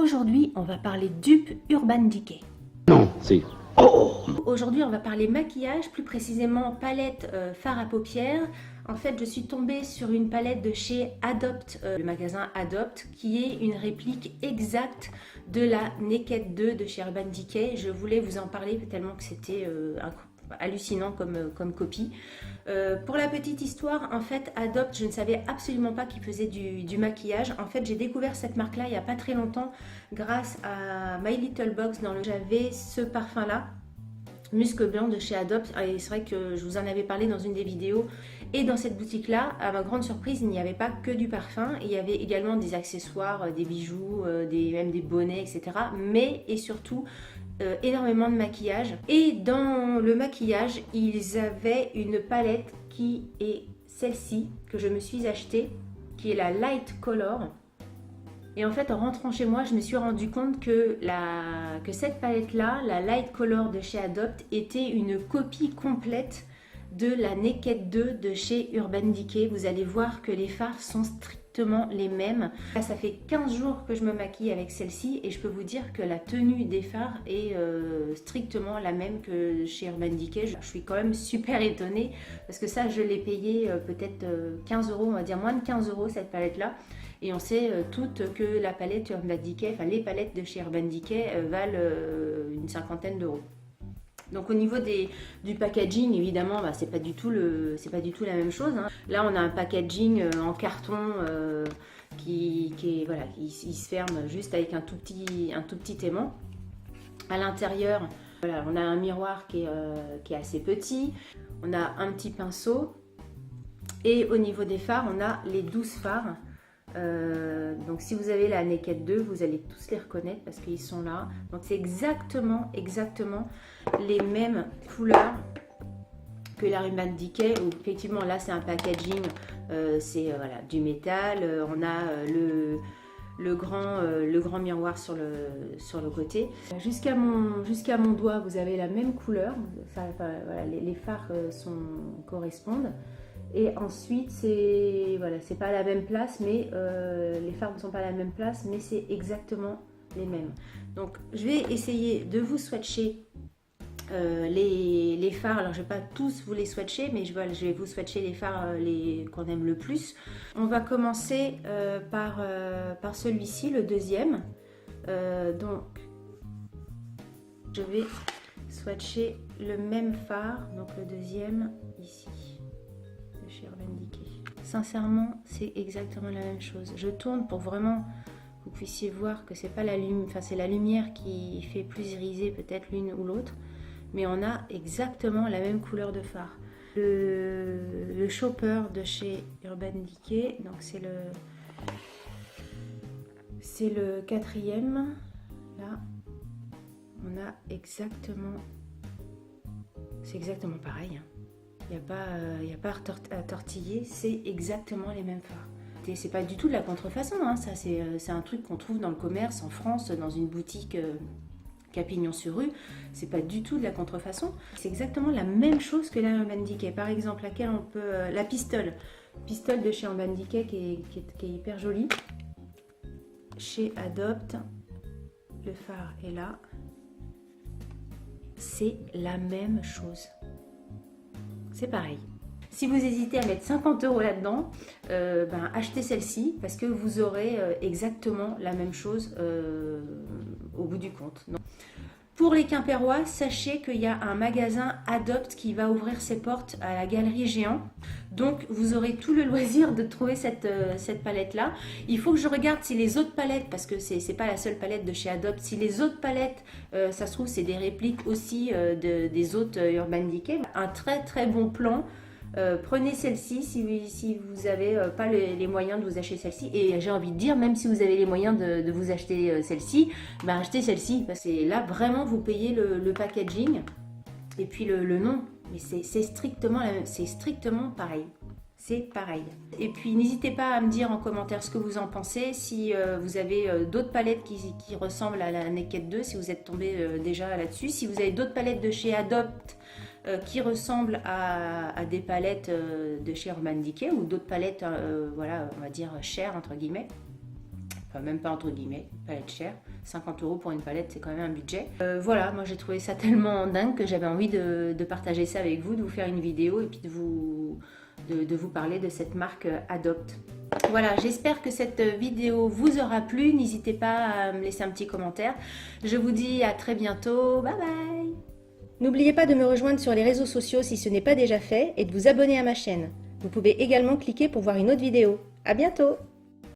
Aujourd'hui, on va parler dupes Urban Decay. Non, c'est... Oh! Aujourd'hui, on va parler maquillage, plus précisément palette fard à paupières. En fait, je suis tombée sur une palette de chez Adopt, le magasin Adopt, qui est une réplique exacte de la Naked 2 de chez Urban Decay. Je voulais vous en parler tellement que c'était hallucinant comme copie. Pour la petite histoire, en fait, Adopt, je ne savais absolument pas qu'ils faisaient du maquillage. En fait, j'ai découvert cette marque-là il n'y a pas très longtemps grâce à My Little Box dans lequel j'avais ce parfum-là, Musc Blanc de chez Adopt. Et c'est vrai que je vous en avais parlé dans une des vidéos. Et dans cette boutique-là, à ma grande surprise, il n'y avait pas que du parfum. Il y avait également des accessoires, des bijoux, même des bonnets, etc. Mais et surtout énormément de maquillage. Et dans le maquillage, ils avaient une palette qui est celle-ci, que je me suis achetée, qui est la Light Color. Et en fait, en rentrant chez moi, je me suis rendu compte que cette palette-là, la Light Color de chez Adopt, était une copie complète de la Naked 2 de chez Urban Decay. Vous allez voir que les fards sont strictement les mêmes. Là, ça fait 15 jours que je me maquille avec celle-ci et je peux vous dire que la tenue des fards est strictement la même que chez Urban Decay. Je suis quand même super étonnée parce que ça, je l'ai payé peut-être 15 euros, on va dire moins de 15 euros cette palette-là. Et on sait toutes que la palette Urban Decay, enfin les palettes de chez Urban Decay valent une cinquantaine d'euros. Donc au niveau du packaging, évidemment, c'est pas du tout la même chose, hein. Là, on a un packaging en carton qui se ferme juste avec un tout petit aimant. À l'intérieur, voilà, on a un miroir qui est assez petit. On a un petit pinceau. Et au niveau des fards, on a les 12 fards. Donc si vous avez la Naked 2, vous allez tous les reconnaître parce qu'ils sont là. Donc c'est exactement les mêmes couleurs que la Urban Decay, où effectivement là c'est un packaging, c'est du métal. On a le grand miroir sur le côté. Jusqu'à mon doigt, vous avez la même couleur. Les fards correspondent. Et ensuite, c'est pas à la même place, mais les fards ne sont pas à la même place, mais c'est exactement les mêmes. Donc, je vais essayer de vous swatcher les fards. Alors, je ne vais pas tous vous les swatcher, mais je vais vous swatcher les fards qu'on aime le plus. On va commencer par celui-ci, le deuxième. Donc, je vais swatcher le même phare, donc le deuxième ici. Chez Urban Decay. Sincèrement, c'est exactement la même chose. Je tourne pour vraiment que vous puissiez voir que c'est pas la lumière, c'est la lumière qui fait plus iriser peut-être l'une ou l'autre, mais on a exactement la même couleur de fard. Le Shopper de chez Urban Decay, donc c'est le quatrième. Là, on a c'est exactement pareil, hein. Il n'y a pas à tortiller, c'est exactement les mêmes fards. Et c'est pas du tout de la contrefaçon, hein. Ça c'est un truc qu'on trouve dans le commerce en France, dans une boutique Capignon-sur-Rue. C'est pas du tout de la contrefaçon. C'est exactement la même chose que la Urban Decay. Par exemple, laquelle on peut, la pistole de chez Urban Decay qui est hyper jolie. Chez Adopt, le phare est là. C'est la même chose. C'est pareil. Si vous hésitez à mettre 50 euros là-dedans, achetez celle-ci parce que vous aurez exactement la même chose au bout du compte. Donc, pour les Quimpérois, sachez qu'il y a un magasin Adopt qui va ouvrir ses portes à la Galerie Géant. Donc, vous aurez tout le loisir de trouver cette palette-là. Il faut que je regarde si les autres palettes, parce que c'est pas la seule palette de chez Adopt, si les autres palettes, ça se trouve, c'est des répliques aussi des autres Urban Decay. Un très très bon plan. Prenez celle-ci si vous n'avez pas les moyens de vous acheter celle-ci. Et j'ai envie de dire, même si vous avez les moyens de vous acheter celle-ci, achetez celle-ci. Parce que là, vraiment, vous payez le packaging et puis le nom. Mais c'est strictement pareil. C'est pareil. Et puis, n'hésitez pas à me dire en commentaire ce que vous en pensez. Si vous avez d'autres palettes qui ressemblent à la Naked 2, si vous êtes tombé déjà là-dessus. Si vous avez d'autres palettes de chez Adopt qui ressemblent à des palettes de chez Urban Decay ou d'autres palettes, on va dire chères entre guillemets. enfin même pas entre guillemets, palette chère, 50 € pour une palette c'est quand même un budget. Voilà, moi j'ai trouvé ça tellement dingue que j'avais envie de partager ça avec vous, de vous faire une vidéo et puis de vous parler de cette marque Adopt. Voilà, j'espère que cette vidéo vous aura plu, n'hésitez pas à me laisser un petit commentaire. Je vous dis à très bientôt, bye bye. N'oubliez pas de me rejoindre sur les réseaux sociaux si ce n'est pas déjà fait et de vous abonner à ma chaîne. Vous pouvez également cliquer pour voir une autre vidéo. À bientôt!